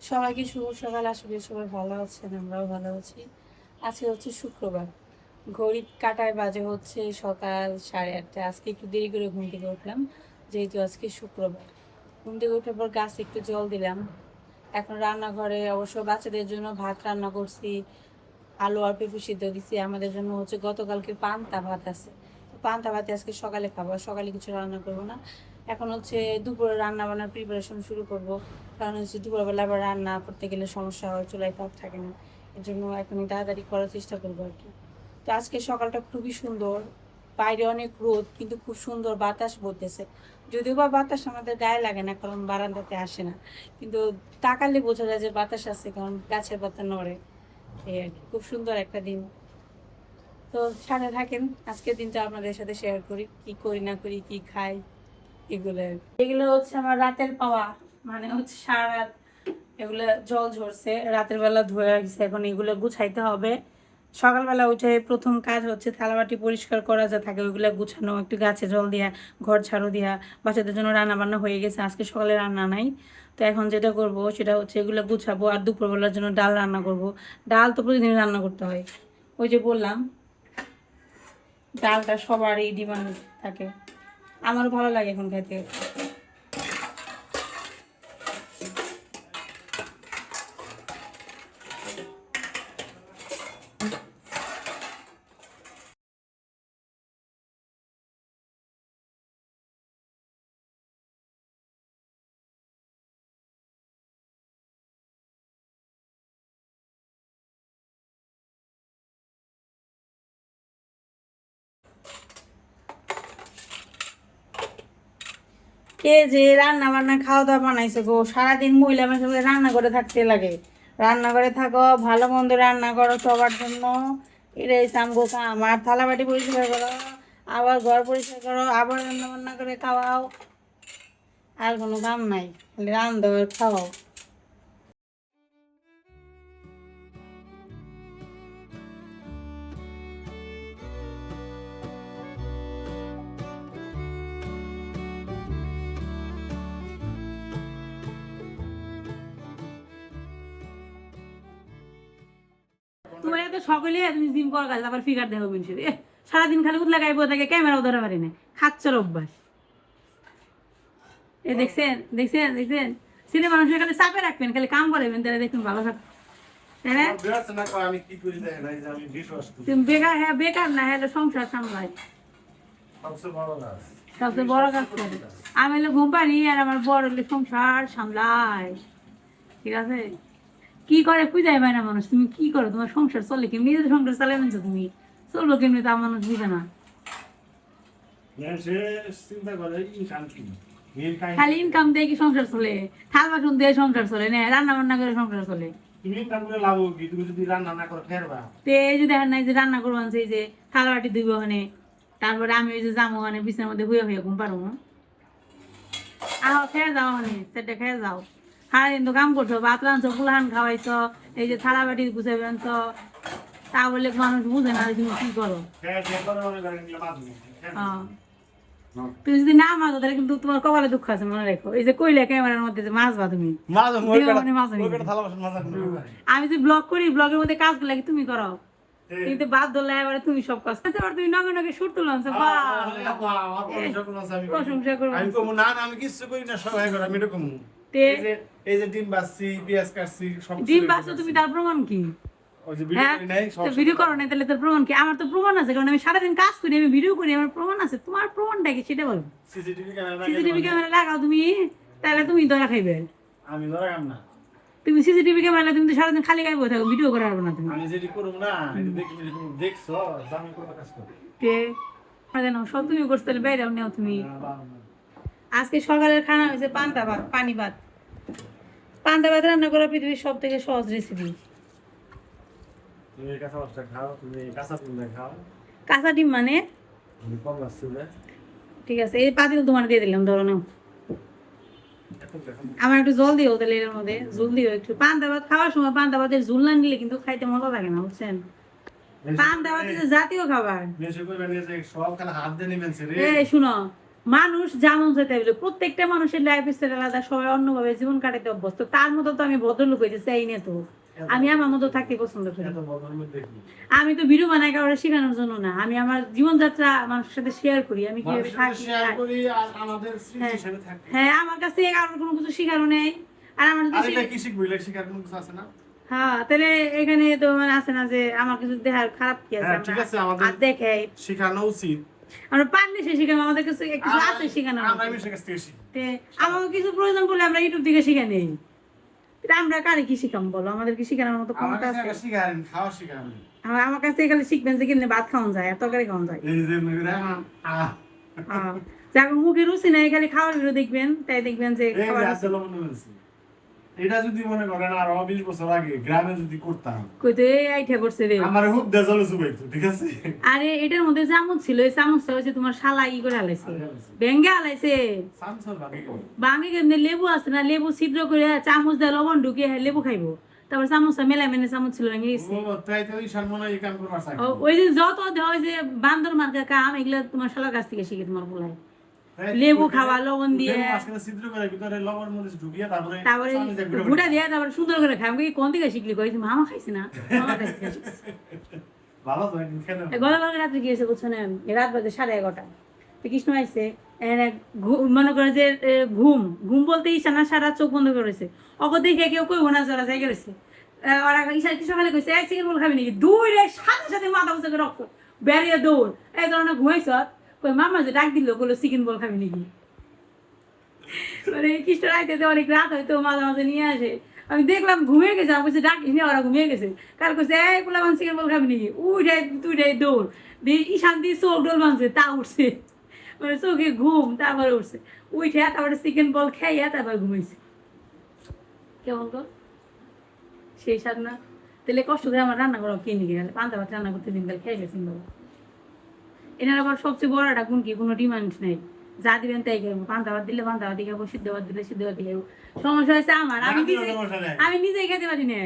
সবাইকে শুভ সকাল। আশা করি সবাই ভালো আছেন, আমরাও ভালো আছি। আজকে হচ্ছে শুক্রবার, ঘড়ির কাঁটায় বাজে হচ্ছে সকাল 8:30। আজকে একটু দেরি করে ঘুম থেকে উঠলাম, যেহেতু আজকে শুক্রবার। ঘুম থেকে উঠার পর গাছে একটু জল দিলাম। এখন রান্নাঘরে অবশ্য বাচ্চাদের জন্য ভাত রান্না করছি, আলু আর পেঁপে সিদ্ধ দিচ্ছি। আমাদের জন্য হচ্ছে গতকালকে পান্তা ভাত আছে, তো পান্তা ভাতে আজকে সকালে খাবো, সকালে কিছু রান্না করবো না। এখন হচ্ছে দুপুরে রান্না বান্নার প্রিপারেশন শুরু করব, কারণ হচ্ছে দুপুরবেলা আবার রান্না করতে গেলে সমস্যা হয়, চুলায় তাপ থাকে না। এর জন্য এখনই তাড়াতাড়ি করার চেষ্টা করবো আর কি। তো আজকে সকালটা খুবই সুন্দর, বাইরে অনেক রোদ কিন্তু খুব সুন্দর বাতাস বইতেছে। যদিও বা বাতাস আমাদের গায়ে লাগে না, কারণ বারান্দাতে আসে না, কিন্তু তাকালে বোঝা যায় যে বাতাস আছে, কারণ গাছের পাতা নড়ে। এই আর কি, খুব সুন্দর একটা দিন। তো সাথে থাকেন, আজকের দিনটা আপনাদের সাথে শেয়ার করি, কি করি না করি, কি খাই, এগুলো আর কি। এগুলো হচ্ছে আমার রাতের পাওয়া, মানে হচ্ছে সারা রাত এগুলো জল ঝরছে, রাতের বেলা ধুয়ে রাখছে, এখন এগুলো গুছাইতে হবে। সকালবেলা উঠে প্রথম কাজ হচ্ছে থালাবাটি পরিষ্কার করা যা থাকে ওইগুলো গুছানো, একটু গাছে জল দিয়া, ঘর ঝাড়ু দিয়া। বাচ্চাদের জন্য রান্না বান্না হয়ে গেছে, আজকে সকালে রান্না নাই। তো এখন যেটা করব সেটা হচ্ছে এগুলো গুছাবো, আর দুপুরবেলার জন্য ডাল রান্না করব। ডাল তো প্রতিদিন রান্না করতে হয়, ওই যে বললাম ডালটা সবারই ডিমান্ড থাকে, আমারও ভালো লাগে এখন খেতে। কে যে রান্না বান্না খাওয়া দাওয়া বানাইছে গো, সারাদিন মহিলা মানুষ রান্না করে থাকতে লাগে। রান্না করে থাকো, ভালো মন্দ রান্না করো সবার জন্য, এটাই সামগো কাম। আর থালা বাটি পরিষ্কার করো, আবার ঘর পরিষ্কার করো, আবার রান্না বান্না করে খাওয়াও, আর কোনো কাম নাই, খালি রান্না আর খাওয়াও। তোমার এত সকলে তুমি জিম করার কাজ, আবার ফিগার দেখো মিনসে সারাদিন খালি উতলা গাইবো থাকে, ক্যামেরাও ধরে পারি না, খাচ্ছর অভ্যাস। এ দেখছেন দেখছেন দেখছেন, ছেলে মানুষের খালি চাপে রাখবেন, খালি কাম করাবেন, তাহলে দেখুন ভালো থাকবে। তাই না? তুমি বেকার, হ্যাঁ বেকার না, হ্যাঁ সংসার সামলায়, সবচেয়ে বড় কাজ করে। আমি হলো ঘুম পারি, আর আমার বড় হলে সংসার সামলায়, ঠিক আছে? কি করে খুঁজাই পায় না মানুষ, তুমি কি করো, তোমার সংসার চলে কেমনি, নিজের সংসার চালাই মানছো তুমি, চলবো কেমনি তা মানুষ বুঝে না। খালি ইনকাম দিয়ে কি সংসার চলে? থাল বাসন দিয়ে সংসার চলে না, রান্না বান্না করে সংসার চলে। তে এই যে দেখেন না, এই যে রান্না করবো আনছে, এই যে থালা বাটি ধুইব ওখানে, তারপরে আমি ওই যে যাবো ওখানে বিছানার মধ্যে হুয়ে হুয়ে ঘুম পারবো। আহ খেয়ে যাও, ওখানে সেটা খেয়ে যাও। সারাদিন তো কাম করছো, ভাত রাঁধছো, ফুলহান খাওয়াইছো, এই যে থালা বাটি গুছাই আনছো, তা বলে মানুষ বুঝে না তুমি কি করো। হ্যাঁ, তুমি যদি না মাছো তাহলে কিন্তু তোমার কপালে দুঃখ আছে, মনে রাখো। এই যে কইলে ক্যামেরার মধ্যে যে মাছবা তুমি, আমি যে ব্লগ করি, ব্লগের মধ্যে কাজগুলো কি তুমি করো, কিন্তু বাদ ধরলে এবারে তুমি সব কাজ এবার তুমি নগে নগে সুর তুলো আনছো, প্রশংসা করবো। আমি কিছু করি না, সবাই করে আমি এরকম। এই যে ডিম বাসছি, পেঁয়াজ কাটছি, সব ডিম বাসো তুমি, তার প্রমাণ কি? ভিডিও করো না তাহলে তোর প্রমাণ কি? আমার তো প্রমাণ আছে, কারণ আমি সারাদিন কাজ করি, আমি ভিডিও করি, আমার প্রমাণ আছে। তোমার প্রমাণটা কি সেটা বলো। সিসিটিভি ক্যামেরা লাগাও তুমি, তাহলে তুমি ধরা খাইবে। আমি ধরা খাম না। তুমি সিসিটিভি ক্যামেরা, তুমি তো সারাদিন খালি গাইবো থাকো, ভিডিও করে পারবে না তুমি। আমি যেটি করব না, এটা দেখছো আমি কোন কাজ করি। তে জানো সব তুমি করছো, তাহলে বাইরেও নেও তুমি। আজকে সকালের খানা হয়েছে পান্তা ভাত, পানি ভাত। পান্তা ভাত রান্না করা পৃথিবীর সব থেকে সহজ রেসিপি। তুমি কাঁচা মাছটা খাও, তুমি কাঁচা ডিমটা খাও। কাঁচা ডিম মানে? আমি কম আসছে না। ঠিক আছে, এই পাতিল তোমার দিয়ে দিলাম, ধরো নাও। আমার একটু জল দিও তাহলে, এর মধ্যে জল দিও একটু। পান্তা ভাত খাওয়ার সময় পান্তা ভাতের ঝুল না নিলে কিন্তু খাইতে মজা লাগে না, বুঝছেন? পান্তা ভাত জাতীয় খাবার। সব খালি হাত দিয়ে নিবেন রে। এই শুনো, মানুষ যেমন যেতে হবে, প্রত্যেকটা মানুষের লাইফ স্টাইল আলাদা, সবাই অন্যভাবে জীবন কাটাতে অভ্যস্ত। তার মতো তো আমি ভদ্রলোক হইতে চাই না তো, আমি আমার মতো থাকতে পছন্দ করি। আমি তো ভিডিও বানাই কাউকে শেখানোর জন্য না, আমি আমার জীবনযাত্রা মানুষের সাথে শেয়ার করি, আমি কিভাবে থাকি। হ্যাঁ, আমার কাছে কারোর কোনো কিছু শেখানো নেই। আর আমার হ্যাঁ, তাহলে এখানে তো মানে আছে না যে আমার কিছু দেখার খারাপ কি আছে, ঠিক আছে, আমাদের আর দেখে শেখানো উচিত। আমরা পারলে সে শিখাবো, আমাদের কাছে কিছু আছে শেখানো। আমাকে কিছু প্রয়োজন বলে আমরা ইউটিউব থেকে শিখে নেই। আমরা কারে কি শিখাম বলো, আমাদের কি শিখানোর মতো ক্ষমতা আছে? আমার কাছ থেকে খালি শিখবেন যে কেমনে ভাত খাওয়ান যায় আর তরকারি খাওয়ান যায়। যখন মুখে রুচি নাই, খালি খাওয়ার ভিডিও দেখবেন, তাই দেখবেন যে খাবার। এটা যদি মনে করেন আর 20 বছর আগে গ্রামে যদি করতাম, কইতো এই আইঠা করছে রে, আমার খুব দেজালো সুবাইতো, ঠিক আছে। আরে এটার মধ্যে চামচ ছিল, এই চামচটা হচ্ছে তোমার শালা ই করে হালাইছে, ভেঙ্গে হালাইছে। ভাঙে কেমনে? লেবু আছে না, লেবু ছিদ্র করে চামচ দিয়ে লবণ ঢুকিয়ে লেবু খাইবো, তারপর চামচটা মেলা মেনে চামচ ছিল ভেঙে গেছে। ওই যে যত ওই যে বান্দর মার্কা কাম, এগুলো তোমার শালার কাছ থেকে শিখে তোমার বলাই। লেবু খাওয়া, লবণ দিয়ে, তারপরে গুড়া দিয়ে, তারপরে সুন্দর করে খাই। আমি কোন থেকে শিখলি? কইছি মামা খাইছি না, মামা খাইছি না। গতকালকে রাত্রে গিয়েছে বুঝছো না, রাত বাজে 11:30। কৃষ্ণ আইসে, মনে করে যে ঘুম ঘুম বলতে ঈশানা সারা চোখ বন্ধ করেছে। ওকে দেখে কেউ কই ওনা জরা জায়গা রয়েছে। ওরা ঈশা কি সকালে কইছে এক চিকেন বল খাবি নাকি? দৌড়ে সাথে সাথে মাথা উঁচু করে রক্ত বেরিয়ে দৌড়। এই ধরনের ঘুমাইছ, কই মামা যে ডাক দিল, বললো চিকেন বল খাবি নাকি? মানে কৃষ্ণ রাইতে অনেক রাত হয়তো মাঝে মাঝে নিয়ে আসে। আমি দেখলাম ঘুমিয়ে গেছে, আমি বলছি ডাক নিয়ে, ওরা ঘুমিয়ে গেছে। কার কইছে এই পোলা মান চিকেন বল খাবি নাকি? তুই দৌড় দিয়ে ঈশান দিয়ে চোখ ডোল মানছে, তা উঠছে, মানে চোখে ঘুম, তারপরে উঠছে, উঠে তারপরে চিকেন বল খাইয়া তারপরে ঘুমাইছে। কেমন গো সেই স্বাদ না? তাহলে কষ্ট করে আমার রান্না করা কিনে গেলে পান্তা ভাত রান্না করতে দিন গেলে খেয়ে গেছেন বাবা। এনার আবার সবচেয়ে বড়টা কোন কি, কোনো ডিমান্ড নেই, যা দিবেন তাই খাবো। পান্তা ভাত দিলে পান্তা ভাত খাবো, সিদ্ধ ভাত দিলে সিদ্ধ ভাত খাবো। সমস্যা হয়েছে আমার, আমি নিজেই খেতে পারি না।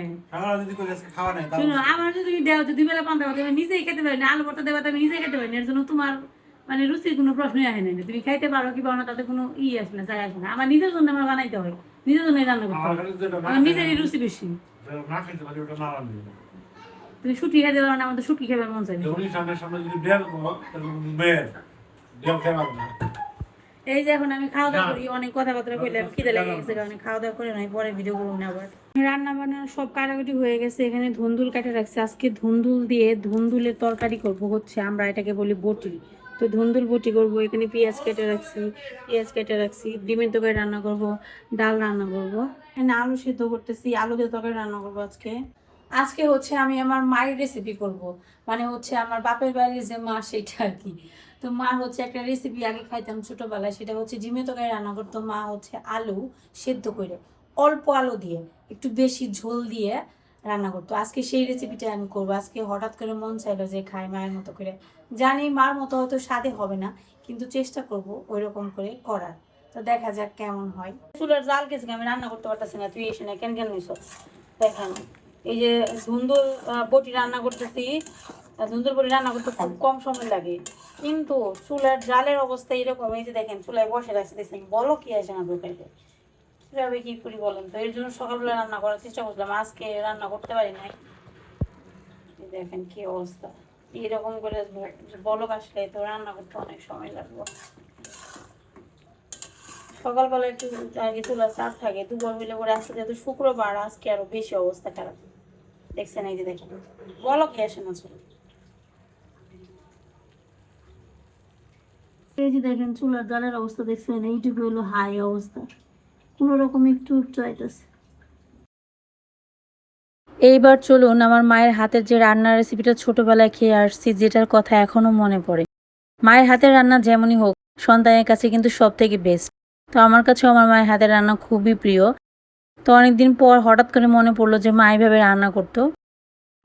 শুনো, আমার যদি তুমি দেও 2 বেলা পান্তা ভাত, আমি নিজেই খেতে পারি না। আলু ভর্তা দেওয়া আমি নিজেই খেতে পারি না। এর জন্য তোমার মানে রুচির কোনো প্রশ্নই আসে না। তুমি খাইতে পারো কি পারো না, তাতে কোনো আসে না, যায় আসে না। আমার নিজের জন্য আমার বানাইতে হয়, নিজের জন্যই রান্না করতে হয়, আমার নিজেরই রুচি বেশি। তুমি শুটকি খাইতে পারো না, আমার তো শুটকি খাবার মন চাই। এই যে এখন আমি খাওয়া দাওয়া করি, অনেক কথাবার্তা কইলাম, খিদে লেগে গেছে কারণে খাওয়া দাওয়া করে নয়, পরে ভিডিও করবো না। আবার রান্না বান্না সব কাটাকুটি হয়ে গেছে। এখানে ধুন্দুল কাটে রাখছে, আজকে ধুন্দুল দিয়ে ধুন্দুলের তরকারি করবো, হচ্ছে আমরা এটাকে বলি বটি। তো ধুন্দুল বটি করবো। এখানে পেঁয়াজ কেটে রাখছি, ডিমের তরকারি রান্না করব, ডাল রান্না করব। এখানে আলু সেদ্ধ করতেছি, আলু দিয়ে তরকারি রান্না করবো আজকে হচ্ছে আমি আমার মায়ের রেসিপি করব, মানে হচ্ছে আমার বাপের বাড়ির যে মা সেটা আর কি। তো মা হচ্ছে একটা রেসিপি আগে খাইতাম ছোটবেলায়, সেটা হচ্ছে ডিমের তরকারি রান্না করতো। মা হচ্ছে আলু সেদ্ধ করে অল্প আলু দিয়ে একটু বেশি ঝোল দিয়ে রান্না করতো। আজকে সেই রেসিপিটা আমি করবো। আজকে হঠাৎ করে মন চাইলো যে খাই মায়ের মতো করে। জানি মার মতো হয়তো স্বাদে হবে না, কিন্তু চেষ্টা করব ওই রকম করে করার। তো দেখা যাক কেমন হয়। চুলার জাল গেছে, আমি রান্না করতে পারতেছি না, তুই এসে না কেন হইস দেখানো। এই যে ধুন্দুল বটি রান্না করতেছি, ধুন্দুল বটি রান্না করতে খুব কম সময় লাগে, কিন্তু চুলার জালের অবস্থা এরকম। এই যে দেখেন চুলায় বসে রাখছি, দেখছেন বলো কি আসে না দোকানে, কিভাবে কি করি বলেন তো। এর জন্য সকালবেলা রান্না করার চেষ্টা করলাম, আজকে রান্না করতে পারি নাই। দেখেন কি অবস্থা, এরকম করে বলক আসলে তো রান্না করতে অনেক সময় লাগবে। সকালবেলা একটু আগে চুলার চাপ থাকে, দুপুর মিলে করে আসতে, যেহেতু শুক্রবার আজকে আরো বেশি অবস্থা খারাপ। দেখছেন এই যে দেখেন বলক আসে না চুল। এই যে দেখেন চুলার জালের অবস্থা দেখছেন, এইটুকু হলো হাই অবস্থা, কোনো রকম একটু একটু আইতেছে। এইবার চলুন আমার মায়ের হাতের যে রান্নার রেসিপিটা ছোটবেলায় খেয়ে আসছি, যেটার কথা এখনো মনে পড়ে। মায়ের হাতের রান্না যেমনই হোক, সন্তানের কাছে কিন্তু সব থেকে বেস্ট। তো আমার কাছেও আমার মায়ের হাতের রান্না খুবই প্রিয়। তো অনেকদিন পর হঠাৎ করে মনে পড়লো যে মা এইভাবে রান্না করতো।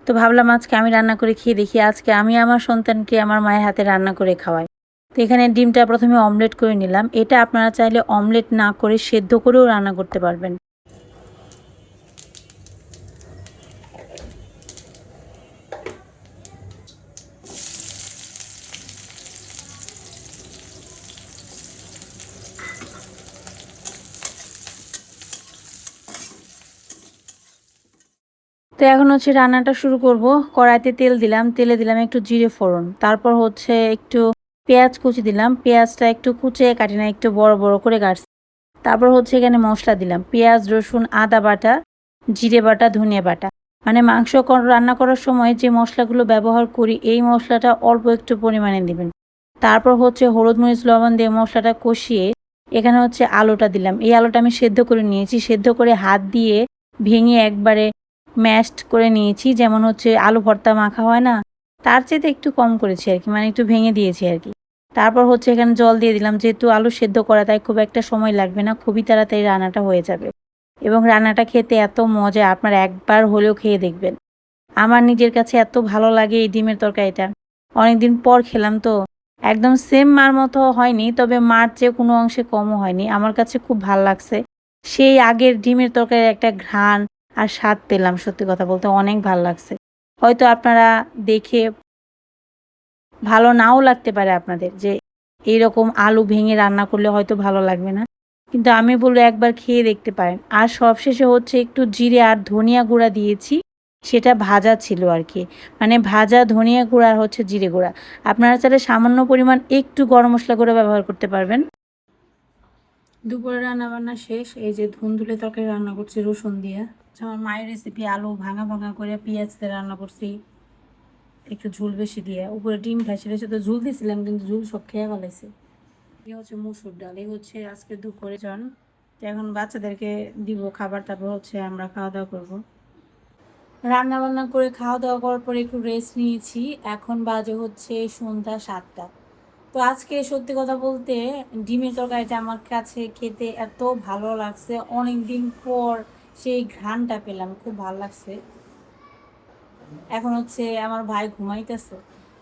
তো ভাবলাম আজকে আমি রান্না করে খেয়ে দেখি, আজকে আমি আমার সন্তানকে আমার মায়ের হাতে রান্না করে খাওয়াই। তো এখানে ডিমটা প্রথমে অমলেট করে নিলাম। এটা আপনারা চাইলে অমলেট না করে সেদ্ধ করেও রান্না করতে পারবেন। তো এখন হচ্ছে রান্নাটা শুরু করব। কড়াইতে তেল দিলাম, তেলে দিলাম একটু জিরে ফোড়ন, তারপর হচ্ছে একটু পেঁয়াজ কুচি দিলাম, পেঁয়াজটা একটু কুচিয়ে কাটি না, একটু বড় বড় করে কাটছি। তারপর হচ্ছে এখানে মশলা দিলাম, পেঁয়াজ রসুন আদা বাটা, জিরে বাটা, ধনিয়া বাটা। মানে মাংস রান্না করার সময় যে মশলাগুলো ব্যবহার করি এই মশলাটা অল্প একটু পরিমাণে দিবেন। তারপর হচ্ছে হলুদ মরিচ লবণ দিয়ে মশলাটা কষিয়ে এখানে হচ্ছে আলুটা দিলাম। এই আলুটা আমি সেদ্ধ করে নিয়েছি, সেদ্ধ করে হাত দিয়ে ভেঙে একবারে ম্যাশড করে নিয়েছি, যেমন হচ্ছে আলু ভর্তা মাখা হয় না, তার চাইতে একটু কম করেছি আর কি, মানে একটু ভেঙে দিয়েছি আর কি। তারপর হচ্ছে এখানে জল দিয়ে দিলাম, যেহেতু আলু সেদ্ধ করা তাই খুব একটা সময় লাগবে না, খুবই তাড়াতাড়ি রান্নাটা হয়ে যাবে। এবং রান্নাটা খেতে এত মজা, আপনারা একবার হলেও খেয়ে দেখবেন। আমার নিজের কাছে এত ভালো লাগে এই ডিমের তরকারিটা, অনেকদিন পর খেলাম তো। একদম সেম মার মতো হয়নি, তবে মার চেয়ে কোনো অংশে কমও হয়নি, আমার কাছে খুব ভাল লাগছে। সেই আগের ডিমের তরকারির একটা ঘ্রাণ আর স্বাদ পেলাম, সত্যি কথা বলতে অনেক ভাল লাগছে। হয়তো আপনারা দেখে ভালো নাও লাগতে পারে আপনাদের, যে এইরকম আলু ভেঙে রান্না করলে হয়তো ভালো লাগবে না, কিন্তু আমি বলবো একবার খেয়ে দেখতে পারেন। আর সবশেষে হচ্ছে একটু জিরে আর ধনিয়া গুঁড়া দিয়েছি, সেটা ভাজা ছিল আর কি, মানে ভাজা ধনিয়া গুঁড়া আর হচ্ছে জিরে গুঁড়া। আপনারা চাইলে সামান্য পরিমাণ একটু গরম মশলা গুঁড়া ব্যবহার করতে পারবেন। দুপুরে রান্না বান্না শেষ, এই যে ধুন্দুলে তরকারি রান্না করছি রসুন দিয়ে। আমার মায়ের রেসিপি, আলু ভাঙা ভাঙা করে পেঁয়াজ দিয়ে রান্না করছি, একটু ঝুল বেশি দিয়ে। উপরে ডিম ভাসি রয়েছে, তো ঝুল দিয়েছিলাম কিন্তু ঝুল সব খেয়ে ফেলাইছে। এই হচ্ছে মুসুর ডাল, এই হচ্ছে আজকে দুপুরে জন। তো এখন বাচ্চাদেরকে দিব খাবার, তারপর হচ্ছে আমরা খাওয়া দাওয়া করবো। রান্না বান্না করে খাওয়া দাওয়া করার পরে একটু রেস্ট নিয়েছি। এখন বাজে হচ্ছে সন্ধ্যা 7টা। তো আজকে সত্যি কথা বলতে ডিমের তরকারিটা আমার কাছে খেতে এত ভালো লাগছে, অনেক দিন পর সেই ঘ্রাণটা পেলাম, খুব ভালো লাগছে। এখন হচ্ছে আমার ভাই ঘুমাইতেছে।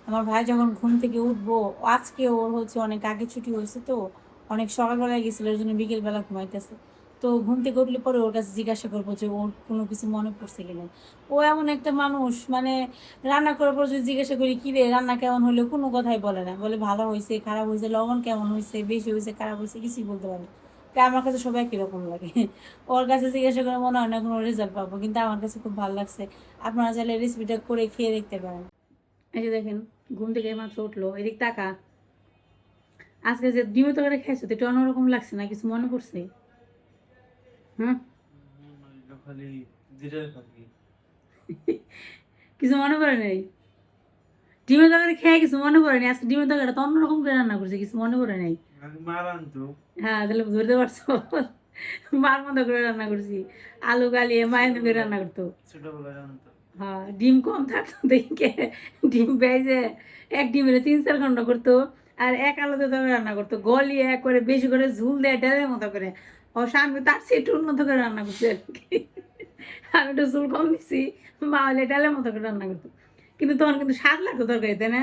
আমার ভাই যখন ঘুম থেকে উঠবো, আজকে ওর হচ্ছে অনেক আগে ছুটি হয়েছে, তো অনেক সকালবেলায় গেছিলো, ওই জন্য বিকেলবেলা ঘুমাইতেছে। তো ঘুম থেকে উঠলে পরে ওর কাছে জিজ্ঞাসা করবো যে ওর কোনো কিছু মনে পড়ছে কিনা। ও এমন একটা মানুষ, মানে রান্না করার পর যদি জিজ্ঞাসা করি কী রে রান্না কেমন হলো, কোনো কথাই বলে না, বলে ভালো হয়েছে খারাপ হয়েছে, লবণ কেমন হয়েছে, বেশি হয়েছে খারাপ হয়েছে, কিছুই বলতে পারে না। তাই আমার কাছে সবাই কীরকম লাগে, ওর কাছে জিজ্ঞাসা করে মনে হয় না কোনো রেজাল্ট পাবো, কিন্তু আমার কাছে খুব ভালো লাগছে। আপনারা চাইলে রেসিপিটা করে খেয়ে দেখতে পারেন। এই যে দেখেন, ঘুম থেকে মাত্র উঠলো, এদিক টাকা। আজকে যে ডিমের তরকারি খাইছো, তো একটু অন্যরকম লাগছে না, কিছু মনে পড়ছে? হুম, কিছু মনে পড়ে নাই? ডিমের তরকারি খেয়ে কিছু মনে পড়ে নাই? আজকে ডিমের তরকারিটা তো অন্যরকম করে রান্না করছে, কিছু মনে পড়ে নাই? হ্যাঁ, তাহলে ধরতে পারছো। মার মতো করে রান্না করছি, আলু গালিয়ে মায়ের করে রান্না করতো। হ্যাঁ, ডিম কম থাকতো দেখে ডিম ভেজে এক ডিমের 3-4 খণ্ড করতো, আর এক আলুতে তবে রান্না করতো, গলিয়ে এক করে বেশি করে ঝুল দেয় ডালের মতো করে। ও স্বামী তার চেয়ে একটু উন্নত করে রান্না করছে আর কি। আমি একটু ঝুল কম দিছি, মা হলে ডালের মতো করে রান্না করতো, কিন্তু তখন কিন্তু স্বাদ লাগতো তরকারি, তাই না?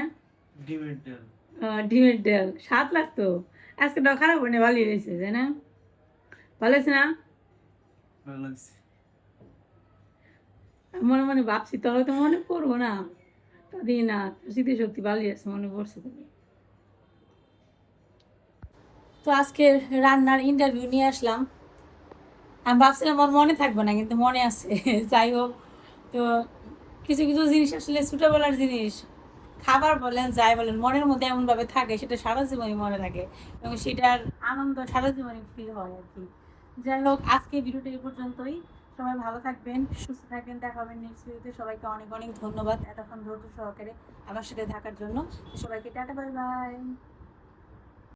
ডিমের ডাল স্বাদ লাগতো। আজকে তো খারাপ হয়নি, ভালোই হয়েছে, তাই না? ভালো আছে না? মনে মনে ভাবছি, তাহলে তো মনে পড়বো না, দিই না, স্মৃতিশক্তি ভালোই আছে, মনে পড়ছে তুমি। তো আজকে রান্নার ইন্টারভিউ নিয়ে আসলাম। আমি ভাবছিলাম আমার মনে থাকবে না, কিন্তু মনে আছে। যাই হোক, তো কিছু কিছু জিনিস আসলে ছোটোবেলার জিনিস, খাবার বলেন যাই বলেন মনের মধ্যে এমনভাবে থাকে, সেটা সারা জীবনই মনে থাকে, এবং সেটার আনন্দ সারা জীবনই ফিল হয় আর কি। যাই হোক, আজকে ভিডিওটা এই পর্যন্তই। সবাই ভালো থাকবেন, সুস্থ থাকবেন, দেখা হবে নেক্সট ভিডিওতে। সবাইকে অনেক অনেক ধন্যবাদ এতক্ষণ ধৈর্য সহকারে আমার সাথে থাকার জন্য। সবাইকে টাটা, বাই বাই।